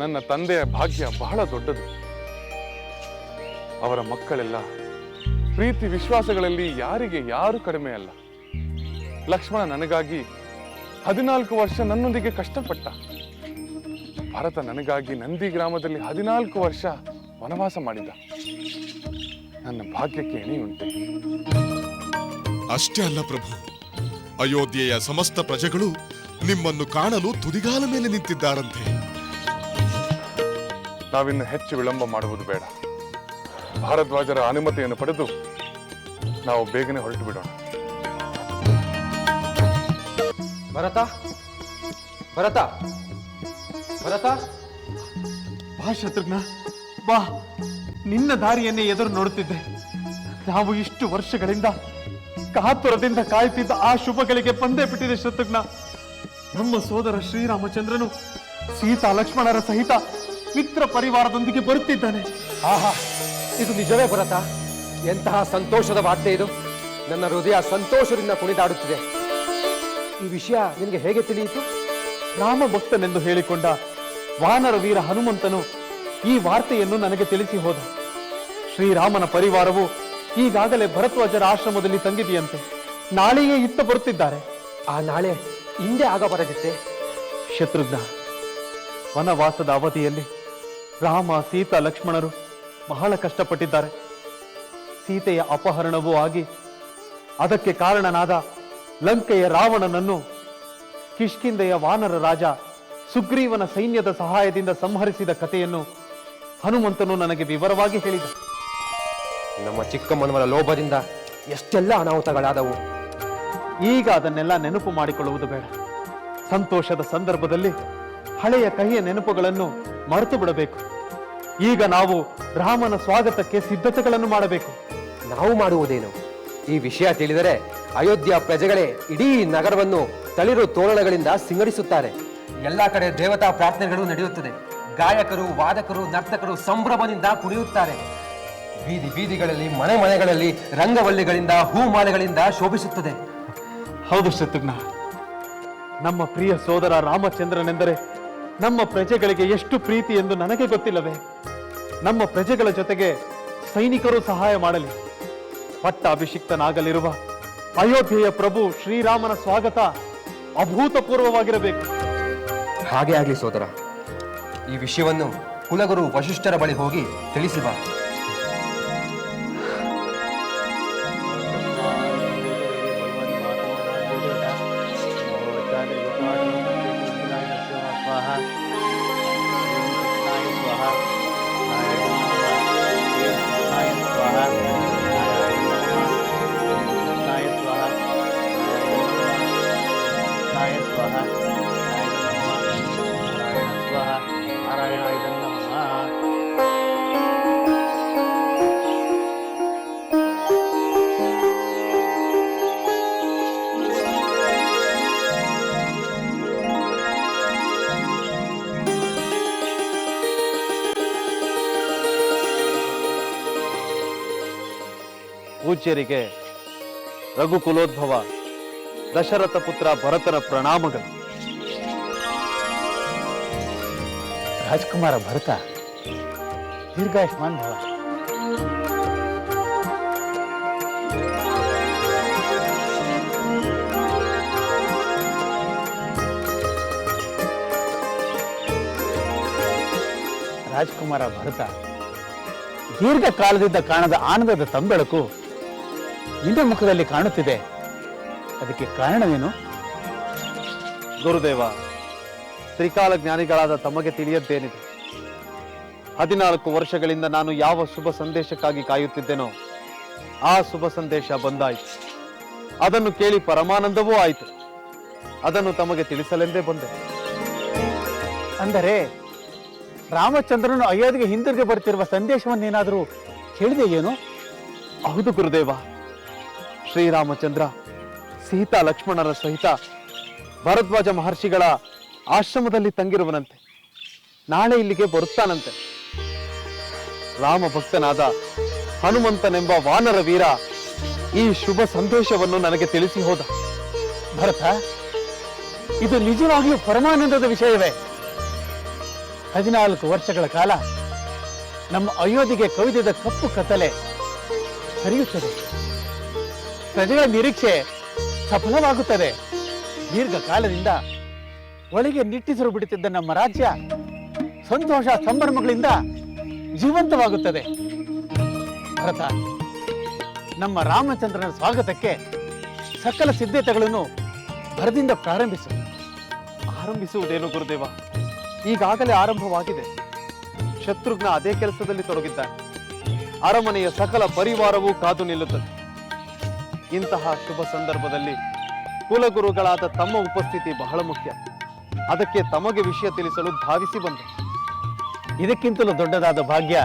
ನನ್ನ ತಂದೆಯ ಭಾಗ್ಯ ಬಹಳ ದೊಡ್ಡದು. ಅವರ ಮಕ್ಕಳೆಲ್ಲ ಪ್ರೀತಿ ವಿಶ್ವಾಸಗಳಲ್ಲಿ ಯಾರಿಗೆ ಯಾರು ಕಡಿಮೆ ಅಲ್ಲ. ಲಕ್ಷ್ಮಣ ನನಗಾಗಿ 14 ವರ್ಷ ನನ್ನೊಂದಿಗೆ ಕಷ್ಟಪಟ್ಟ. ಭರತ ನನಗಾಗಿ ನಂದಿ ಗ್ರಾಮದಲ್ಲಿ 14 ವರ್ಷ ವನವಾಸ ಮಾಡಿದ. ನನ್ನ ಭಾಗ್ಯಕ್ಕೆ ಎಣೆಯುಂಟೆ. ಅಷ್ಟೇ ಅಲ್ಲ ಪ್ರಭು, ಅಯೋಧ್ಯೆಯ ಸಮಸ್ತ ಪ್ರಜೆಗಳು ನಿಮ್ಮನ್ನು ಕಾಣಲು ತುದಿಗಾಲ ಮೇಲೆ ನಿಂತಿದ್ದಾರಂತೆ. ನಾವಿನ್ನು ಹೆಚ್ಚು ವಿಳಂಬ ಮಾಡುವುದು ಬೇಡ. ಭಾರದ್ವಾಜರ ಅನುಮತಿಯನ್ನು ಪಡೆದು ನಾವು ಬೇಗನೆ ಹೊರಟು ಬಿಡೋಣ. ಭರತ, ಭರತ, ಭರತ, ಬಾ ಶತ್ರುಘ್ನ, ಬಾ. ನಿನ್ನ ದಾರಿಯನ್ನೇ ಎದುರು ನೋಡುತ್ತಿದ್ದೆ. ನಾವು ಇಷ್ಟು ವರ್ಷಗಳಿಂದ ಕಾತುರದಿಂದ ಕಾಯುತ್ತಿದ್ದ ಆ ಶುಭಗಳಿಗೆ ಬಂದೇ ಬಿಟ್ಟಿದೆ ಶತ್ರುಘ್ನ. ನಮ್ಮ ಸೋದರ ಶ್ರೀರಾಮಚಂದ್ರನು ಸೀತಾ ಲಕ್ಷ್ಮಣರ ಸಹಿತ ಮಿತ್ರ ಪರಿವಾರದೊಂದಿಗೆ ಬರುತ್ತಿದ್ದಾನೆ. ಆಹಾ, ಇದು ನಿಜವೇ ಭರತ? ಎಂತಹ ಸಂತೋಷದ ವಾರ್ತೆ ಇದು! ನನ್ನ ಹೃದಯ ಸಂತೋಷದಿಂದ ಕುಣಿದಾಡುತ್ತಿದೆ. ಈ ವಿಷಯ ನಿನಗೆ ಹೇಗೆ ತಿಳಿಯಿತು? ರಾಮ ಭಕ್ತನೆಂದು ಹೇಳಿಕೊಂಡ ವಾನರ ವೀರ ಹನುಮಂತನು ಈ ವಾರ್ತೆಯನ್ನು ನನಗೆ ತಿಳಿಸಿ ಹೋದ. ಶ್ರೀರಾಮನ ಪರಿವಾರವು ಈಗಾಗಲೇ ಭರದ್ವಾಜರ ಆಶ್ರಮದಲ್ಲಿ ತಂಗಿದೆಯಂತೆ. ನಾಳೆಯೇ ಇತ್ತ ಬರುತ್ತಿದ್ದಾರೆ. ಆ ನಾಳೆ ಹಿಂದೆ ಆಗಬಾರದಿತ್ತೆ? ಶತ್ರುಘ್ನ, ವನವಾಸದ ಅವಧಿಯಲ್ಲಿ ರಾಮ ಸೀತಾ ಲಕ್ಷ್ಮಣರು ಬಹಳ ಕಷ್ಟಪಟ್ಟಿದ್ದಾರೆ. ಸೀತೆಯ ಅಪಹರಣವೂ ಆಗಿ ಅದಕ್ಕೆ ಕಾರಣನಾದ ಲಂಕೆಯ ರಾವಣನನ್ನು ಕಿಷ್ಕಿಂಧೆಯ ವಾನರ ರಾಜ ಸುಗ್ರೀವನ ಸೈನ್ಯದ ಸಹಾಯದಿಂದ ಸಂಹರಿಸಿದ ಕಥೆಯನ್ನು ಹನುಮಂತನು ನನಗೆ ವಿವರವಾಗಿ ಹೇಳಿದ. ನಮ್ಮ ಚಿಕ್ಕಮ್ಮನವರ ಲೋಭದಿಂದ ಎಷ್ಟೆಲ್ಲ ಅನಾಹುತಗಳಾದವು. ಈಗ ಅದನ್ನೆಲ್ಲ ನೆನಪು ಮಾಡಿಕೊಳ್ಳುವುದು ಬೇಡ. ಸಂತೋಷದ ಸಂದರ್ಭದಲ್ಲಿ ಹಳೆಯ ಕಹಿಯ ನೆನಪುಗಳನ್ನು ಮರೆತು ಬಿಡಬೇಕು. ಈಗ ನಾವು ರಾಮನ ಸ್ವಾಗತಕ್ಕೆ ಸಿದ್ಧತೆಗಳನ್ನು ಮಾಡಬೇಕು. ನಾವು ಮಾಡುವುದೇನು? ಈ ವಿಷಯ ತಿಳಿದರೆ ಅಯೋಧ್ಯ ಪ್ರಜೆಗಳೇ ಇಡೀ ನಗರವನ್ನು ತಳಿರು ತೋರಣಗಳಿಂದ ಸಿಂಗರಿಸುತ್ತಾರೆ. ಎಲ್ಲ ಕಡೆ ದೇವತಾ ಪ್ರಾರ್ಥನೆಗಳು ನಡೆಯುತ್ತದೆ. ಗಾಯಕರು, ವಾದಕರು, ನರ್ತಕರು ಸಂಭ್ರಮದಿಂದ ಕುಣಿಯುತ್ತಾರೆ. ಬೀದಿ ಬೀದಿಗಳಲ್ಲಿ, ಮನೆ ಮನೆಗಳಲ್ಲಿ ರಂಗವಲ್ಲಿಗಳಿಂದ, ಹೂಮಾಲೆಗಳಿಂದ ಶೋಭಿಸುತ್ತದೆ. ಹೌದು ಶತ್ರುಘ್ನ, ನಮ್ಮ ಪ್ರಿಯ ಸೋದರ ರಾಮಚಂದ್ರನೆಂದರೆ ನಮ್ಮ ಪ್ರಜೆಗಳಿಗೆ ಎಷ್ಟು ಪ್ರೀತಿ ಎಂದು ನನಗೆ ಗೊತ್ತಿಲ್ಲವೇ? ನಮ್ಮ ಪ್ರಜೆಗಳ ಜೊತೆಗೆ ಸೈನಿಕರು ಸಹಾಯ ಮಾಡಲಿ. ಪಟ್ಟಾಭಿಷಿಕ್ತನಾಗಲಿರುವ ಅಯೋಧ್ಯೆಯ ಪ್ರಭು ಶ್ರೀರಾಮನ ಸ್ವಾಗತ ಅಭೂತಪೂರ್ವವಾಗಿರಬೇಕು. ಹಾಗೆ ಆಗಲಿ ಸೋದರ. ಈ ವಿಷಯವನ್ನು ಕುಲಗುರು ವಶಿಷ್ಠರ ಬಳಿ ಹೋಗಿ ತಿಳಿಸಿ ಬಾ. ಪೂಜ್ಯರಿಗೆ ರಘುಕುಲೋದ್ಭವ ದಶರಥ ಪುತ್ರ ಭರತನ ಪ್ರಣಾಮಗಳು. ರಾಜ್ಕುಮಾರ ಭರತ, ದೀರ್ಘಾಯುಷ್ಮಾನ್ ಭವ. ರಾಜ್ಕುಮಾರ ಭರತ, ದೀರ್ಘಕಾಲದಿಂದ ಕಾಣದ ಆನಂದದ ತಂಬೆಳಕು ನಿನ್ನ ಮುಖದಲ್ಲಿ ಕಾಣುತ್ತಿದೆ. ಅದಕ್ಕೆ ಕಾರಣವೇನು? ಗುರುದೇವ, ತ್ರಿಕಾಲ ಜ್ಞಾನಿಗಳಾದ ತಮಗೆ ತಿಳಿಯದ್ದೇನಿದೆ? 14 ವರ್ಷಗಳಿಂದ ನಾನು ಯಾವ ಶುಭ ಸಂದೇಶಕ್ಕಾಗಿ ಕಾಯುತ್ತಿದ್ದೆನೋ ಆ ಶುಭ ಸಂದೇಶ ಬಂದಾಯಿತು. ಅದನ್ನು ಕೇಳಿ ಪರಮಾನಂದವೂ ಆಯಿತು. ಅದನ್ನು ತಮಗೆ ತಿಳಿಸಲೆಂದೇ ಬಂದೆ. ಅಂದರೆ ರಾಮಚಂದ್ರನು ಅಯೋಧ್ಯೆಗೆ ಹಿಂದಿರುಗಿ ಬರ್ತಿರುವ ಸಂದೇಶವನ್ನೇನಾದರೂ ಕೇಳಿದೆಯೇನು? ಹೌದು ಗುರುದೇವ. ಶ್ರೀರಾಮಚಂದ್ರ ಸೀತಾ ಲಕ್ಷ್ಮಣರ ಸಹಿತ ಭರದ್ವಾಜ ಮಹರ್ಷಿಗಳ ಆಶ್ರಮದಲ್ಲಿ ತಂಗಿರುವನಂತೆ. ನಾಳೆ ಇಲ್ಲಿಗೆ ಬರುತ್ತಾನಂತೆ. ರಾಮ ಭಕ್ತನಾದ ಹನುಮಂತನೆಂಬ ವಾನರ ವೀರ ಈ ಶುಭ ಸಂದೇಶವನ್ನು ನನಗೆ ತಿಳಿಸಿ ಹೋದ. ಭರತ, ಇದು ನಿಜವಾಗಿಯೂ ಪರಮಾನಂದದ ವಿಷಯವೇ? 14 ವರ್ಷಗಳ ಕಾಲ ನಮ್ಮ ಅಯೋಧ್ಯೆಗೆ ಕವಿದಿದ ಕಪ್ಪು ಕತ್ತಲೆ ಹರಿಯುತ್ತದೆ. ಪ್ರಜೆಗಳ ನಿರೀಕ್ಷೆ ಸಫಲವಾಗುತ್ತದೆ. ದೀರ್ಘಕಾಲದಿಂದ ಒಳಗೆ ನಿಟ್ಟಿಸಲು ಬಿಡುತ್ತಿದ್ದ ನಮ್ಮ ರಾಜ್ಯ ಸಂತೋಷ ಸಂಭ್ರಮಗಳಿಂದ ಜೀವಂತವಾಗುತ್ತದೆ. ಭರತ, ನಮ್ಮ ರಾಮಚಂದ್ರನ ಸ್ವಾಗತಕ್ಕೆ ಸಕಲ ಸಿದ್ಧತೆಗಳನ್ನು ಭರದಿಂದ ಪ್ರಾರಂಭಿಸು. ಆರಂಭಿಸುವುದೇನು ಗುರುದೇವ? ಈಗಾಗಲೇ ಆರಂಭವಾಗಿದೆ. ಶತ್ರುಘ್ನ ಅದೇ ಕೆಲಸದಲ್ಲಿ ತೊಡಗಿದ್ದಾನೆ. ಅರಮನೆಯ ಸಕಲ ಪರಿವಾರವೂ ಕಾದು ನಿಲ್ಲುತ್ತದೆ. ಇಂತಹ ಶುಭ ಸಂದರ್ಭದಲ್ಲಿ ಕುಲಗುರುಗಳಾದ ತಮ್ಮ ಉಪಸ್ಥಿತಿ ಬಹಳ ಮುಖ್ಯ. ಅದಕ್ಕೆ ತಮಗೆ ವಿಷಯ ತಿಳಿಸಲು ಧಾವಿಸಿ ಬಂದೆ. ಇದಕ್ಕಿಂತಲೂ ದೊಡ್ಡದಾದ ಭಾಗ್ಯ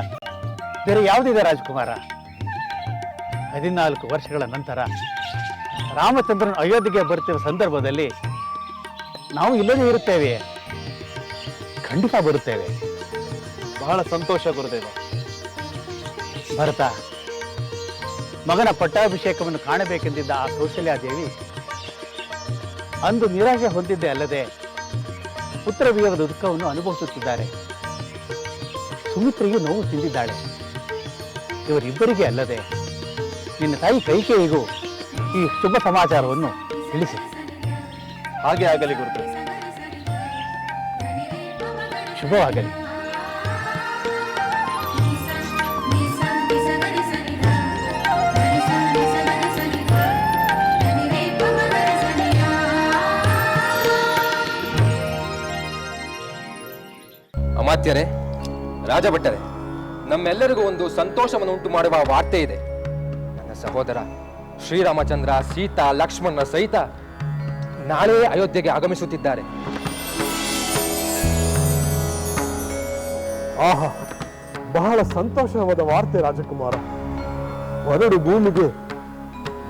ಬೇರೆ ಯಾವುದಿದೆ ರಾಜಕುಮಾರ? 14 ವರ್ಷಗಳ ನಂತರ ರಾಮಚಂದ್ರನ ಅಯೋಧ್ಯೆಗೆ ಬರ್ತಿರುವ ಸಂದರ್ಭದಲ್ಲಿ ನಾವು ಇಲ್ಲದೇ ಇರುತ್ತೇವೆ. ಖಂಡಿತ ಬರುತ್ತೇವೆ. ಬಹಳ ಸಂತೋಷ ಗುರುದೇವ. ಭರತ, ಮಗನ ಪಟ್ಟಾಭಿಷೇಕವನ್ನು ಕಾಣಬೇಕೆಂದಿದ್ದ ಆ ಕೌಶಲ್ಯಾದೇವಿ ಅಂದು ನಿರಾಶೆ ಹೊಂದಿದ್ದೆ ಅಲ್ಲದೆ ಪುತ್ರ ವಿಯೋಗದ ದುಃಖವನ್ನು ಅನುಭವಿಸುತ್ತಿದ್ದಾರೆ. ಸುಮಿತ್ರೆಯು ನೋವು ತಿಂದಿದ್ದಾಳೆ. ಇವರಿಬ್ಬರಿಗೆ ಅಲ್ಲದೆ ನಿನ್ನ ತಾಯಿ ಕೈಕೇಯಿಗೂ ಈ ಶುಭ ಸಮಾಚಾರವನ್ನು ತಿಳಿಸಿ. ಹಾಗೆ ಆಗಲಿ ಗುರುದೇವ. ಶುಭವಾಗಲಿ. ಅಮಾತ್ಯರೇ, ರಾಜಭಟ್ಟರೇ, ನಮ್ಮೆಲ್ಲರಿಗೂ ಒಂದು ಸಂತೋಷವನ್ನು ಉಂಟು ಮಾಡುವ ವಾರ್ತೆ ಇದೆ. ನನ್ನ ಸಹೋದರ ಶ್ರೀರಾಮಚಂದ್ರ, ಸೀತಾ, ಲಕ್ಷ್ಮಣನ ಸಹಿತ ನಾಳೆ ಅಯೋಧ್ಯೆಗೆ ಆಗಮಿಸುತ್ತಿದ್ದಾರೆ. ಆಹಾ, ಬಹಳ ಸಂತೋಷವಾದ ವಾರ್ತೆ ರಾಜಕುಮಾರ. ಹೊರಡು ಭೂಮಿಗೆ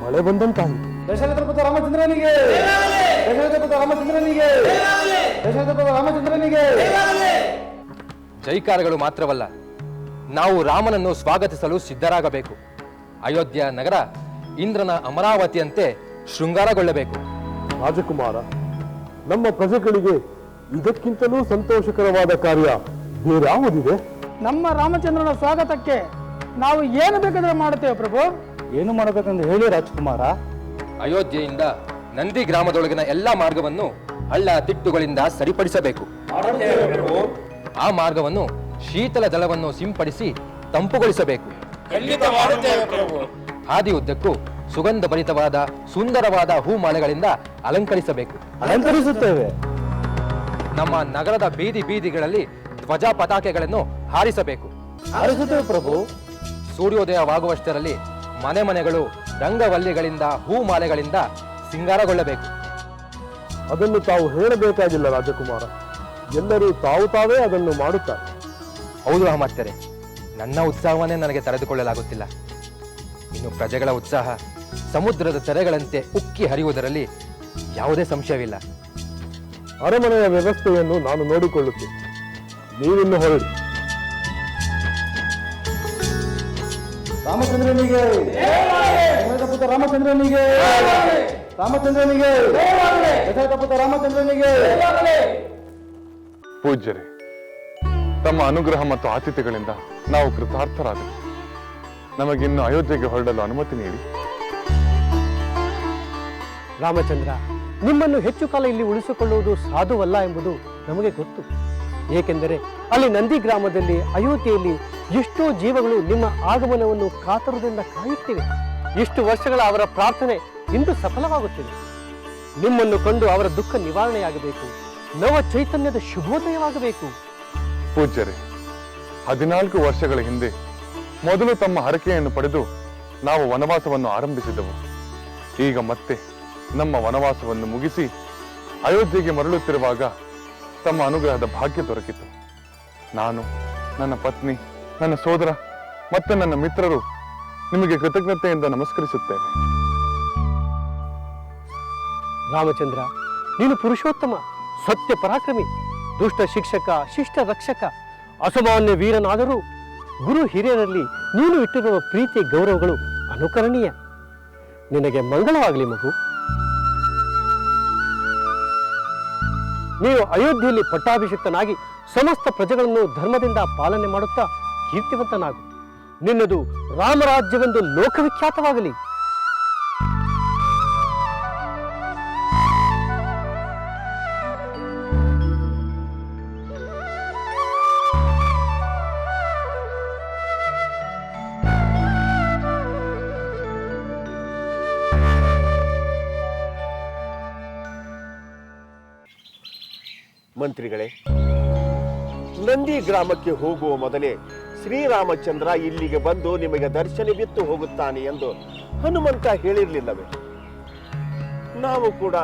ಮಳೆ ಬಂದಂತಾಯಿತು. ದಶರಥಪುತ್ರ ರಾಮಚಂದ್ರನಿಗೆ, ದಶರಥಪುತ್ರ ರಾಮಚಂದ್ರನಿಗೆ, ದಶರಥಪುತ್ರ ರಾಮಚಂದ್ರನಿಗೆ. ಜೈಕಾರಗಳು ಮಾತ್ರವಲ್ಲ, ನಾವು ರಾಮನನ್ನು ಸ್ವಾಗತಿಸಲು ಸಿದ್ಧರಾಗಬೇಕು. ಅಯೋಧ್ಯ ನಗರ ಇಂದ್ರನ ಅಮರಾವತಿಯಂತೆ ಶೃಂಗಾರಗೊಳ್ಳಬೇಕು. ರಾಜಕುಮಾರ, ನಮ್ಮ ಪ್ರಜೆಗಳಿಗೆ ಇದಕ್ಕಿಂತಲೂ ಸಂತೋಷಕರವಾದ ಕಾರ್ಯ ಬೇರಾವುದಿದೆ? ನಮ್ಮ ರಾಮಚಂದ್ರನ ಸ್ವಾಗತಕ್ಕೆ ನಾವು ಏನು ಬೇಕಾದ್ರೆ ಮಾಡುತ್ತೇವೆ ಪ್ರಭು. ಏನು ಮಾಡಬೇಕೆಂದು ಹೇಳಿ ರಾಜಕುಮಾರ. ಅಯೋಧ್ಯೆಯಿಂದ ನಂದಿ ಗ್ರಾಮದೊಳಗಿನ ಎಲ್ಲಾ ಮಾರ್ಗವನ್ನು ಹಳ್ಳ ತಿಟ್ಟುಗಳಿಂದ ಸರಿಪಡಿಸಬೇಕು. ಆ ಮಾರ್ಗವನ್ನು ಶೀತಲ ಜಲವನ್ನು ಸಿಂಪಡಿಸಿ ತಂಪುಗೊಳಿಸಬೇಕು. ಹಾದಿ ಉದ್ದಕ್ಕೂ ಸುಗಂಧ ಭರಿತವಾದ ಸುಂದರವಾದ ಹೂಮಾಲೆಗಳಿಂದ ಅಲಂಕರಿಸಬೇಕು. ಅಲಂಕರಿಸುತ್ತೇವೆ. ನಮ್ಮ ನಗರದ ಬೀದಿ ಬೀದಿಗಳಲ್ಲಿ ಧ್ವಜ ಪತಾಕೆಗಳನ್ನು ಹಾರಿಸಬೇಕು. ಹಾರಿಸುತ್ತೇವೆ ಪ್ರಭು. ಸೂರ್ಯೋದಯವಾಗುವಷ್ಟರಲ್ಲಿ ಮನೆ ಮನೆಗಳು ರಂಗವಲ್ಲಿಗಳಿಂದ ಹೂಮಾಲೆಗಳಿಂದ ಸಿಂಗಾರಗೊಳ್ಳಬೇಕು. ಅದನ್ನು ತಾವು ಹೇಳಬೇಕಾಗಿಲ್ಲ ರಾಜಕುಮಾರ. ಎಲ್ಲರೂ ತಾವೇ ಅದನ್ನು ಮಾಡುತ್ತಾರೆ. ಹೌದು ಅಮಾತ್ಯರೇ, ನನ್ನ ಉತ್ಸಾಹವನ್ನೇ ನನಗೆ ತಡೆದುಕೊಳ್ಳಲಾಗುತ್ತಿಲ್ಲ. ಇನ್ನು ಪ್ರಜೆಗಳ ಉತ್ಸಾಹ ಸಮುದ್ರದ ತೆರೆಗಳಂತೆ ಉಕ್ಕಿ ಹರಿಯುವುದರಲ್ಲಿ ಯಾವುದೇ ಸಂಶಯವಿಲ್ಲ. ಅರಮನೆಯ ವ್ಯವಸ್ಥೆಯನ್ನು ನಾನು ನೋಡಿಕೊಳ್ಳುತ್ತೇನೆ. ನೀವಿನ್ನು ಹೊರಡಿ. ರಾಮಚಂದ್ರನಿಗೆ, ದಶರಥಪುತ್ರ ರಾಮಚಂದ್ರನಿಗೆ, ರಾಮಚಂದ್ರನಿಗೆ, ದಶರಥಪುತ್ರ ರಾಮಚಂದ್ರನಿಗೆ. ಪೂಜ್ಯರೇ, ತಮ್ಮ ಅನುಗ್ರಹ ಮತ್ತು ಆತಿಥ್ಯಗಳಿಂದ ನಾವು ಕೃತಾರ್ಥರಾದೆವು. ನಮಗಿನ್ನು ಅಯೋಧ್ಯೆಗೆ ಹೊರಡಲು ಅನುಮತಿ ನೀಡಿ. ರಾಮಚಂದ್ರ, ನಿಮ್ಮನ್ನು ಹೆಚ್ಚು ಕಾಲ ಇಲ್ಲಿ ಉಳಿಸಿಕೊಳ್ಳುವುದು ಸಾಧುವಲ್ಲ ಎಂಬುದು ನಮಗೆ ಗೊತ್ತು. ಏಕೆಂದರೆ ಅಲ್ಲಿ ನಂದಿ ಗ್ರಾಮದಲ್ಲಿ, ಅಯೋಧ್ಯೆಯಲ್ಲಿ ಎಷ್ಟೋ ಜೀವಗಳು ನಿಮ್ಮ ಆಗಮನವನ್ನು ಕಾತುರದಿಂದ ಕಾಯುತ್ತಿವೆ. ಇಷ್ಟು ವರ್ಷಗಳ ಅವರ ಪ್ರಾರ್ಥನೆ ಇಂದು ಸಫಲವಾಗುತ್ತಿದೆ. ನಿಮ್ಮನ್ನು ಕಂಡು ಅವರ ದುಃಖ ನಿವಾರಣೆಯಾಗಬೇಕು. ನವ ಚೈತನ್ಯದ ಶುಭೋದಯವಾಗಬೇಕು. ಪೂಜ್ಯರೇ, 14 ವರ್ಷಗಳ ಹಿಂದೆ ಮೊದಲು ತಮ್ಮ ಹರಕೆಯನ್ನು ಪಡೆದು ನಾವು ವನವಾಸವನ್ನು ಆರಂಭಿಸಿದೆವು. ಈಗ ಮತ್ತೆ ನಮ್ಮ ವನವಾಸವನ್ನು ಮುಗಿಸಿ ಅಯೋಧ್ಯೆಗೆ ಮರಳುತ್ತಿರುವಾಗ ತಮ್ಮ ಅನುಗ್ರಹದ ಭಾಗ್ಯ ದೊರಕಿತು. ನಾನು, ನನ್ನ ಪತ್ನಿ, ನನ್ನ ಸೋದರ ಮತ್ತು ನನ್ನ ಮಿತ್ರರು ನಿಮಗೆ ಕೃತಜ್ಞತೆಯಿಂದ ನಮಸ್ಕರಿಸುತ್ತೇವೆ. ರಾಮಚಂದ್ರ, ನೀನು ಪುರುಷೋತ್ತಮ, ಸತ್ಯ ಪರಾಕ್ರಮಿ, ದುಷ್ಟ ಶಿಕ್ಷಕ, ಶಿಷ್ಟ ರಕ್ಷಕ, ಅಸಾಮಾನ್ಯ ವೀರನಾದರೂ ಗುರು ಹಿರಿಯರಲ್ಲಿ ನೀನು ಇಟ್ಟಿರುವ ಪ್ರೀತಿ ಗೌರವಗಳು ಅನುಕರಣೀಯ. ನಿನಗೆ ಮಂಗಳವಾಗಲಿ ಮಗು. ನೀನು ಅಯೋಧ್ಯೆಯಲ್ಲಿ ಪಟ್ಟಾಭಿಷಿಕ್ತನಾಗಿ ಸಮಸ್ತ ಪ್ರಜೆಗಳನ್ನು ಧರ್ಮದಿಂದ ಪಾಲನೆ ಮಾಡುತ್ತಾ ಕೀರ್ತಿವಂತನಾಗು. ನಿನ್ನದು ರಾಮರಾಜ್ಯವೆಂದು ಲೋಕವಿಖ್ಯಾತವಾಗಲಿ. ಮಂತ್ರಿಗಳೇ, ನಂದಿ ಗ್ರಾಮಕ್ಕೆ ಹೋಗುವ ಮೊದಲೇ ಶ್ರೀರಾಮಚಂದ್ರ ಇಲ್ಲಿಗೆ ಬಂದು ನಿಮಗೆ ದರ್ಶನವಿತ್ತು ಹೋಗುತ್ತಾನೆ ಎಂದು ಹನುಮಂತ ಹೇಳಿರಲಿಲ್ಲವೇ? ನಾವು ಕೂಡ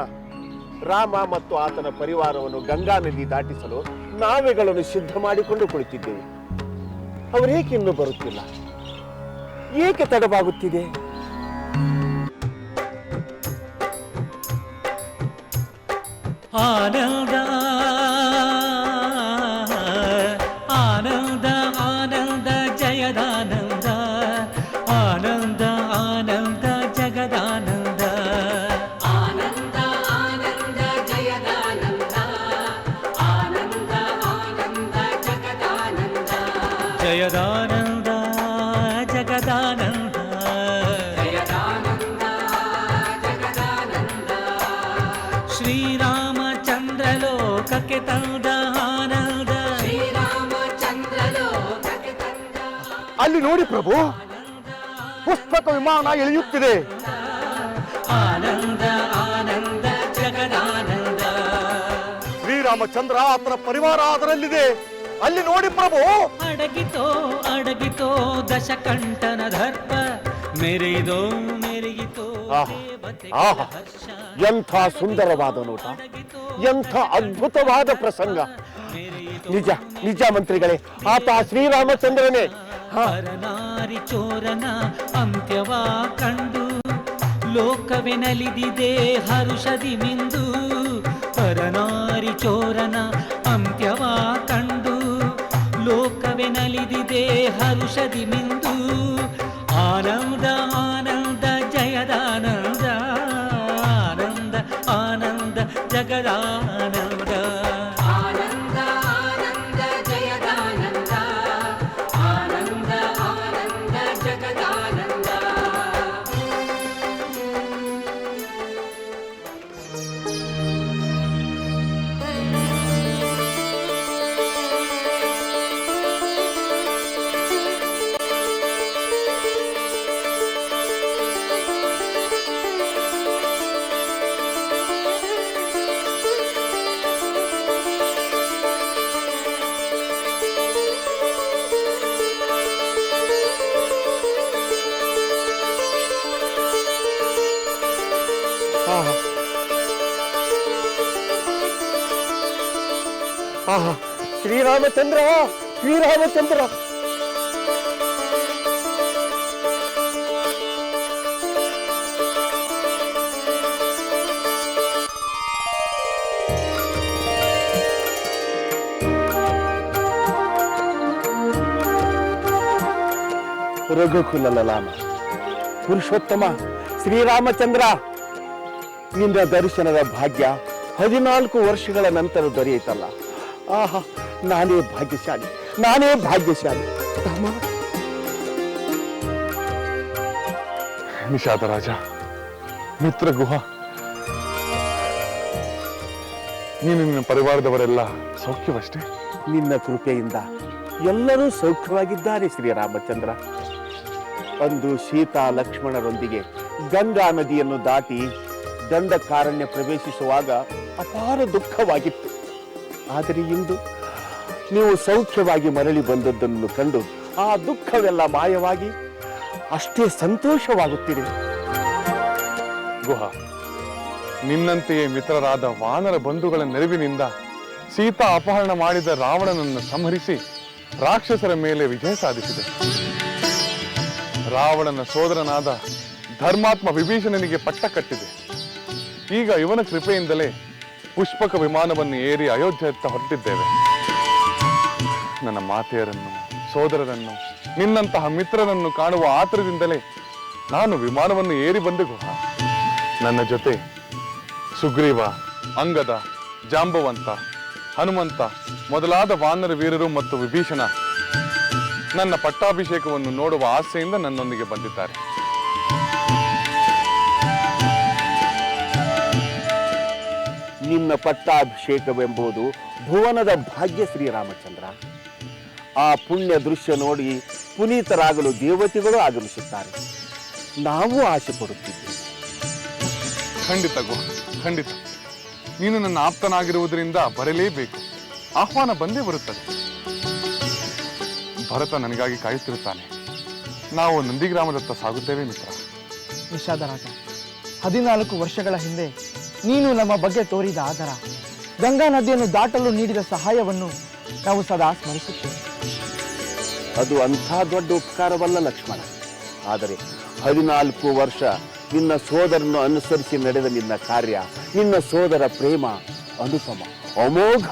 ರಾಮ ಮತ್ತು ಆತನ ಪರಿವಾರವನ್ನು ಗಂಗಾ ನದಿ ದಾಟಿಸಲು ನಾವೆಗಳನ್ನು ಸಿದ್ಧ ಮಾಡಿಕೊಂಡು ಕುಳಿತಿದ್ದೇವೆ. ಅವರೇಕೆ ಇನ್ನೂ ಬರುತ್ತಿಲ್ಲ? ಏಕೆ ತಡವಾಗುತ್ತಿದೆ? ಆನಂದ ಆನಂದ ಆನಂದ ಜಯದಾನಂದ, ಆನಂದ ಆನಂದ ಜಗದಾನಂದ, ಆನಂದ ಆನಂದ ಜಯದಾನಂದ, ಆನಂದ ಆನಂದ ಜಗದಾನಂದ, ಜಯದಾನಂದ ಜಗದಾನಂದ, ಜಯದಾನಂದ ಜಗದಾನಂದ, ಶ್ರೀರಾಮಚಂದ್ರ ಲೋಕಕ್ಕೆ ತಂದ ಆನಂದ, ಶ್ರೀರಾಮಚಂದ್ರ ಲೋಕಕ್ಕೆ ತಂದ. ಅಲ್ಲಿ ನೋಡಿ ಪ್ರಭು, ಪುಷ್ಪಕ ವಿಮಾನ ಇಳಿಯುತ್ತಿದೆ. ಆನಂದ ಆನಂದ ಜಗದಾನಂದ, ಶ್ರೀರಾಮಚಂದ್ರ ಆತನ ಪರಿವಾರ ಅದರಲ್ಲಿದೆ. ಅಲ್ಲಿ ನೋಡಿ ಪ್ರಭು. ಅಡಗಿತೋ ಅಡಗಿತೋ ದಶಕಂಠನ ದರ್ಪ, ಮೆರೆಯಿದೋ ಮೆರೆಯಿತೋ ಆಹಾ, ಎಂಥ ಸುಂದರವಾದ ನೋಟ, ಎಂಥ ಅದ್ಭುತವಾದ ಪ್ರಸಂಗ. ನಿಜ ನಿಜ ಮಂತ್ರಿಗಳೇ, ಆತ ಶ್ರೀರಾಮಚಂದ್ರನೇ. ಹರನಾರಿ ಚೋರನ ಅಂತ್ಯವಾ ಕಂಡು ಲೋಕವೇ ನಲಿದಿದೆ ಹರುಷದಿ ಮಿಂದು, ಹರನಾರಿ ಚೋರನ ಅಂತ್ಯವಾ ಕಂಡು ಲೋಕವೇ ನಲಿದಿದೆ ಹರುಷದಿ ಮಿಂದು, ಆನಂದ ಆನಂದ ಜಯದಾನಂದ, ಆನಂದ ಆನಂದ ಜಗದಾನಂದ, ಆನಂದ ಆನಂದ ಜಯದಾನಂದ, ಆನಂದ ಆನಂದ ಜಗದಾನಂದ. ಆಹಾ, ಶ್ರೀರಾಮಚಂದ್ರ ಶ್ರೀರಾಮಚಂದ್ರ. ರಘುಕುಲ ಲಲಾಮ, ಪುರುಷೋತ್ತಮ ಶ್ರೀರಾಮಚಂದ್ರ, ನಿನ್ನ ದರ್ಶನದ ಭಾಗ್ಯ 14 ವರ್ಷಗಳ ನಂತರ ದೊರೆಯಿತಲ್ಲ. ಆಹಾ, ನಾನೇ ಭಾಗ್ಯಶಾಲಿ, ನಾನೇ ಭಾಗ್ಯಶಾಲಿ. ರಾಮ, ನಿಷಾದ ರಾಜ, ಮಿತ್ರ ಗುಹ, ನೀನು ನಿನ್ನ ಪರಿವಾರದವರೆಲ್ಲ ಸೌಖ್ಯವಷ್ಟೇ? ನಿನ್ನ ಕೃಪೆಯಿಂದ ಎಲ್ಲರೂ ಸೌಖ್ಯವಾಗಿದ್ದಾರೆ ಶ್ರೀರಾಮಚಂದ್ರ. ಅಂದು ಸೀತಾ ಲಕ್ಷ್ಮಣರೊಂದಿಗೆ ಗಂಗಾ ನದಿಯನ್ನು ದಾಟಿ ದಂಡಕಾರಣ್ಯ ಪ್ರವೇಶಿಸುವಾಗ ಅಪಾರ ದುಃಖವಾಗಿತ್ತು. ಆದರೆ ಇಂದು ನೀವು ಸೌಖ್ಯವಾಗಿ ಮರಳಿ ಬಂದದ್ದನ್ನು ಕಂಡು ಆ ದುಃಖವೆಲ್ಲ ಮಾಯವಾಗಿ ಅಷ್ಟೇ ಸಂತೋಷವಾಗುತ್ತಿದೆ. ಗುಹ, ನಿನ್ನಂತೆಯೇ ಮಿತ್ರರಾದ ವಾನರ ಬಂಧುಗಳ ನೆರವಿನಿಂದ ಸೀತಾ ಅಪಹರಣ ಮಾಡಿದ ರಾವಣನನ್ನು ಸಂಹರಿಸಿ ರಾಕ್ಷಸರ ಮೇಲೆ ವಿಜಯ ಸಾಧಿಸಿದೆ. ರಾವಣನ ಸೋದರನಾದ ಧರ್ಮಾತ್ಮ ವಿಭೀಷಣನಿಗೆ ಪಟ್ಟ ಕಟ್ಟಿದೆ. ಈಗ ಇವನ ಕೃಪೆಯಿಂದಲೇ ಪುಷ್ಪಕ ವಿಮಾನವನ್ನು ಏರಿ ಅಯೋಧ್ಯೆಯತ್ತ ಹೊರಟಿದ್ದೇವೆ. ನನ್ನ ಮಾತೆಯರನ್ನು, ಸೋದರರನ್ನು, ನಿನ್ನಂತಹ ಮಿತ್ರರನ್ನು ಕಾಣುವ ಆತರದಿಂದಲೇ ನಾನು ವಿಮಾನವನ್ನು ಏರಿ ಬಂದೆ ಗುಹ. ನನ್ನ ಜೊತೆ ಸುಗ್ರೀವ, ಅಂಗದ, ಜಾಂಬವಂತ, ಹನುಮಂತ ಮೊದಲಾದ ವಾನರ ವೀರರು ಮತ್ತು ವಿಭೀಷಣ ನನ್ನ ಪಟ್ಟಾಭಿಷೇಕವನ್ನು ನೋಡುವ ಆಸೆಯಿಂದ ನನ್ನೊಂದಿಗೆ ಬಂದಿದ್ದಾರೆ. ನಿನ್ನ ಪಟ್ಟಾಭಿಷೇಕವೆಂಬುದು ಭುವನದ ಭಾಗ್ಯ ಶ್ರೀರಾಮಚಂದ್ರ. ಆ ಪುಣ್ಯ ದೃಶ್ಯ ನೋಡಿ ಪುನೀತರಾಗಲು ದೇವತೆಗಳು ಆಗಮಿಸುತ್ತಾರೆ. ನಾವು ಆಸೆ ಪಡುತ್ತಿದ್ದೇವೆ. ಖಂಡಿತ ಗೋ, ಖಂಡಿತ. ನೀನು ನನ್ನ ಆಪ್ತನಾಗಿರುವುದರಿಂದ ಬರಲೇಬೇಕು. ಆಹ್ವಾನ ಬಂದೇ ಬರುತ್ತದೆ. ಭರತ ನನಗಾಗಿ ಕಾಯುತ್ತಿರುತ್ತಾನೆ. ನಾವು ನಂದಿಗ್ರಾಮದತ್ತ ಸಾಗುತ್ತೇವೆ ಮಿತ್ರ. ನಿಷಾದರಾಜ, 14 ವರ್ಷಗಳ ಹಿಂದೆ ನೀನು ನಮ್ಮ ಬಗ್ಗೆ ತೋರಿದ ಆದರ, ಗಂಗಾ ನದಿಯನ್ನು ದಾಟಲು ನೀಡಿದ ಸಹಾಯವನ್ನು ನಾವು ಸದಾ ಸ್ಮರಿಸುತ್ತೇವೆ. ಅದು ಅಂಥ ದೊಡ್ಡ ಉಪಕಾರವಲ್ಲ ಲಕ್ಷ್ಮಣ. ಆದರೆ 14 ವರ್ಷ ನಿನ್ನ ಸೋದರನ್ನು ಅನುಸರಿಸಿ ನಡೆದ ನಿನ್ನ ಕಾರ್ಯ, ನಿನ್ನ ಸೋದರ ಪ್ರೇಮ ಅನುಪಮ, ಅಮೋಘ.